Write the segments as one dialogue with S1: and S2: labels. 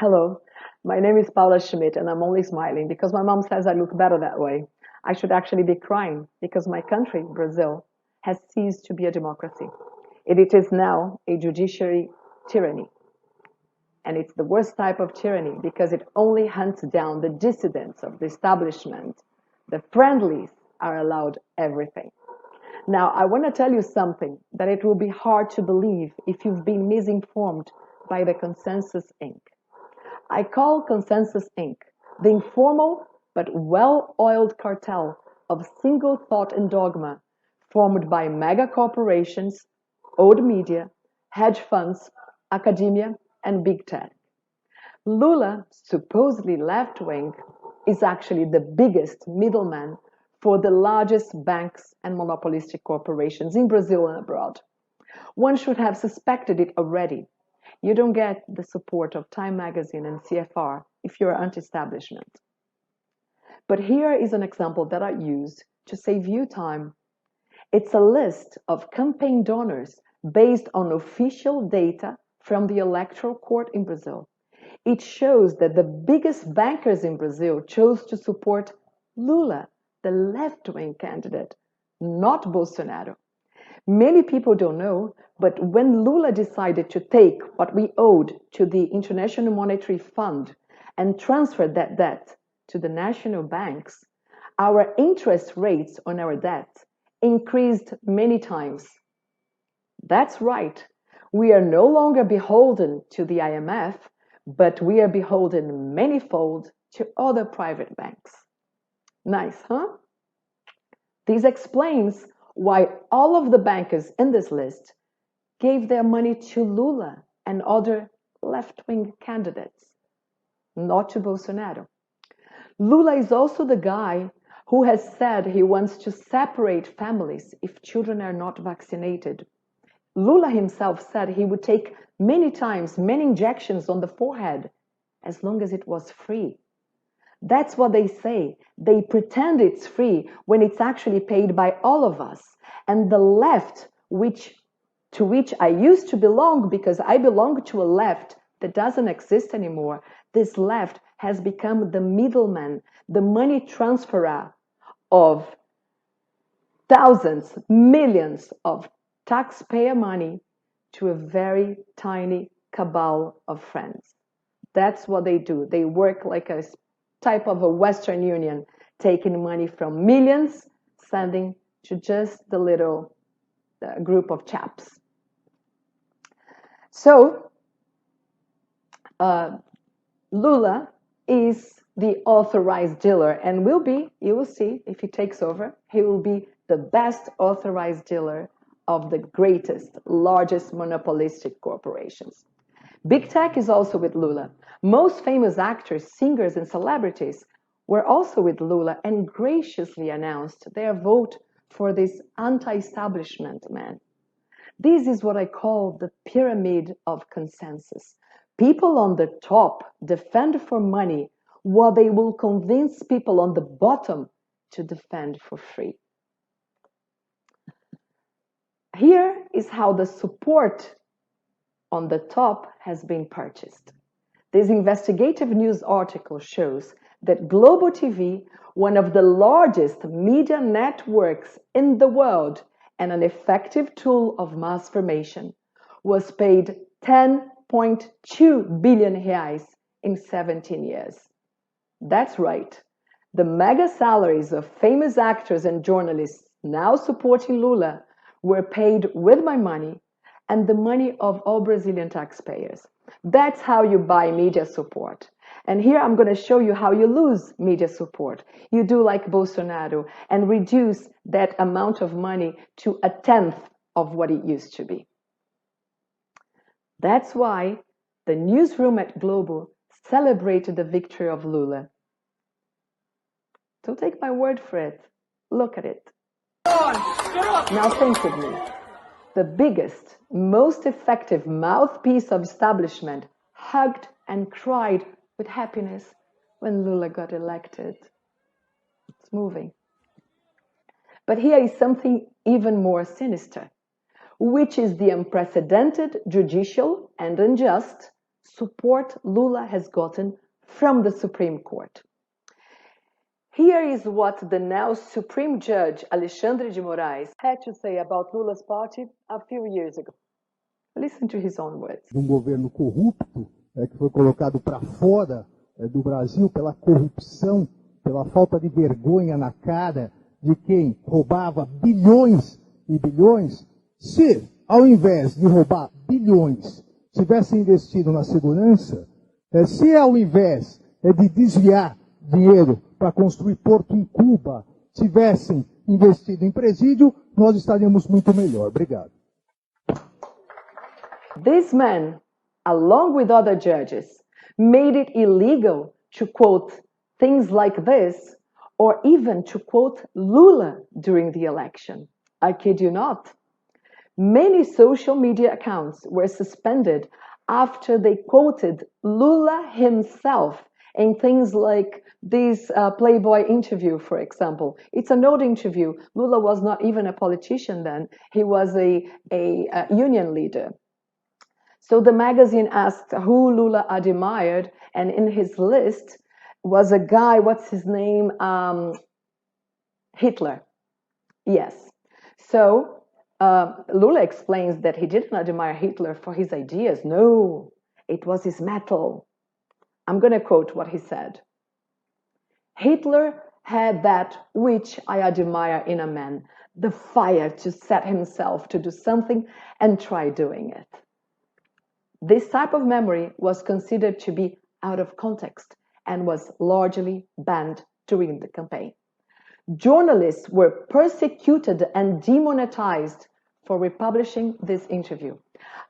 S1: Hello, my name is Paula Schmidt, and I'm only smiling because my mom says I look better that way. I should actually be crying because my country, Brazil, has ceased to be a democracy. It is now a judiciary tyranny. And it's the worst type of tyranny because it only hunts down the dissidents of the establishment. The friendlies are allowed everything. Now, I want to tell you something that it will be hard to believe if you've been misinformed by the Consensus Inc. I call Consensus Inc. the informal but well-oiled cartel of single thought and dogma formed by mega corporations, old media, hedge funds, academia, and big tech. Lula, supposedly left wing, is actually the biggest middleman for the largest banks and monopolistic corporations in Brazil and abroad. One should have suspected it already. You don't get the support of Time Magazine and CFR if you're anti-establishment. But here is an example that I use to save you time. It's a list of campaign donors based on official data from the Electoral Court in Brazil. It shows that the biggest bankers in Brazil chose to support Lula, the left-wing candidate, not Bolsonaro. Many people don't know, but when Lula decided to take what we owed to the International Monetary Fund and transfer that debt to the national banks, our interest rates on our debt increased many times. That's right. We are no longer beholden to the IMF, but we are beholden manyfold to other private banks. Nice, huh? This explains why all of the bankers in this list gave their money to Lula and other left-wing candidates, not to Bolsonaro. Lula is also the guy who has said he wants to separate families if children are not vaccinated. Lula himself said he would take many times, many injections on the forehead, as long as it was free. That's what they say. They pretend it's free when it's actually paid by all of us. And the left, to which I used to belong because I belong to a left that doesn't exist anymore, this left has become the middleman, the money transferer of thousands, millions of taxpayer money to a very tiny cabal of friends. That's what they do. They work like a type of a Western Union, taking money from millions, sending to just the little group of chaps. So, Lula is the authorized dealer and will be, you will see if he takes over, he will be the best authorized dealer of the greatest, largest monopolistic corporations. Big tech is also with Lula. Most famous actors, singers, and celebrities were also with Lula and graciously announced their vote for this anti-establishment man. This is what I call the pyramid of consensus. People on the top defend for money while they will convince people on the bottom to defend for free. Here is how the support on the top has been purchased. This investigative news article shows that Globo TV, one of the largest media networks in the world and an effective tool of mass formation, was paid 10.2 billion reais in 17 years. That's right. The mega salaries of famous actors and journalists now supporting Lula were paid with my money and the money of all Brazilian taxpayers. That's how you buy media support. And here I'm going to show you how you lose media support. You do like Bolsonaro and reduce that amount of money to a tenth of what it used to be. That's why the newsroom at Globo celebrated the victory of Lula. Don't take my word for it. Look at it. Now think with me. The biggest, most effective mouthpiece of establishment hugged and cried with happiness when Lula got elected. It's moving. But here is something even more sinister, which is the unprecedented judicial and unjust support Lula has gotten from the Supreme Court. Here is what the now Supreme Judge Alexandre de Moraes had to say about Lula's party a few years ago. Listen to his own words.
S2: Um governo corrupto que foi colocado para fora do Brasil pela corrupção, pela falta de vergonha na cara de quem roubava bilhões e bilhões. Se, ao invés de roubar bilhões, tivesse investido na segurança, se ao invés de desviar dinheiro para construir porto em Cuba, tivessem investido em presídio, nós estaríamos muito melhor. Obrigado.
S1: This man, along with other judges, made it illegal to quote things like this, or even to quote Lula during the election. I kid you not. Many social media accounts were suspended after they quoted Lula himself in things like this Playboy interview, for example. It's an old interview. Lula was not even a politician then. He was a union leader. So the magazine asked who Lula admired, and in his list was a guy, what's his name? Hitler. Yes. So Lula explains that he didn't admire Hitler for his ideas. No, it was his mettle. I'm going to quote what he said. Hitler had that which I admire in a man, the fire to set himself to do something and try doing it. This type of memory was considered to be out of context and was largely banned during the campaign. Journalists were persecuted and demonetized for republishing this interview.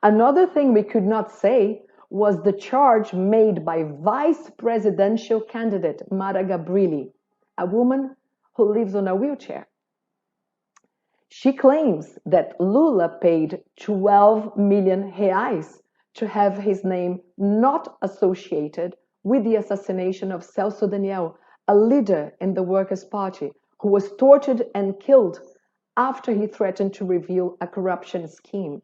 S1: Another thing we could not say was the charge made by vice presidential candidate Mara Gabrilli, a woman who lives on a wheelchair. She claims that Lula paid 12 million reais to have his name not associated with the assassination of Celso Daniel, a leader in the Workers' Party, who was tortured and killed after he threatened to reveal a corruption scheme.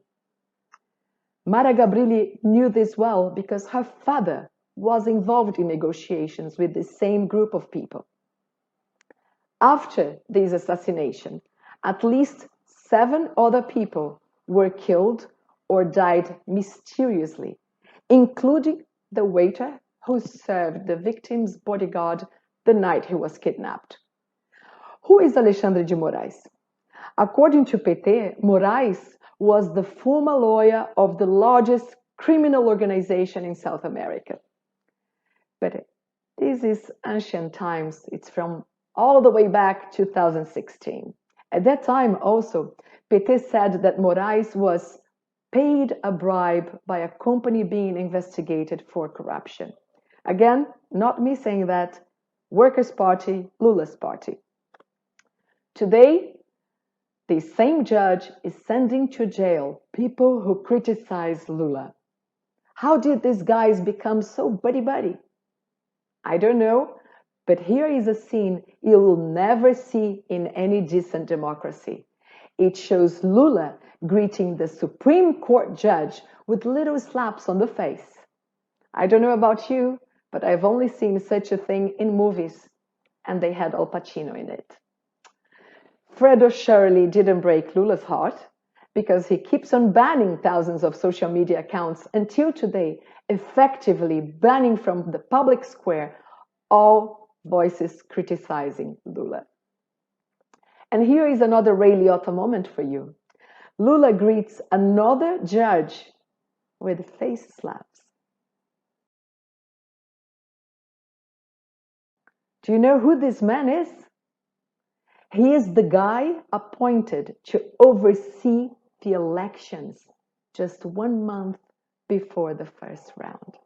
S1: Mara Gabrilli knew this well because her father was involved in negotiations with the same group of people. After this assassination, at least 7 other people were killed or died mysteriously, including the waiter who served the victim's bodyguard the night he was kidnapped. Who is Alexandre de Moraes? According to PT, Moraes was the former lawyer of the largest criminal organization in South America. But this is ancient times. It's from all the way back 2016. At that time also, PT said that Moraes was paid a bribe by a company being investigated for corruption. Again, not me saying that. Workers' Party, Lula's party. Today, the same judge is sending to jail people who criticize Lula. How did these guys become so buddy-buddy? I don't know, but here is a scene you will never see in any decent democracy. It shows Lula greeting the Supreme Court judge with little slaps on the face. I don't know about you, but I've only seen such a thing in movies, and they had Al Pacino in it. Fredo surely didn't break Lula's heart because he keeps on banning thousands of social media accounts until today, effectively banning from the public square all voices criticizing Lula. And here is another Ray Liotta moment for you. Lula greets another judge with face slaps. Do you know who this man is? He is the guy appointed to oversee the elections just 1 month before the first round.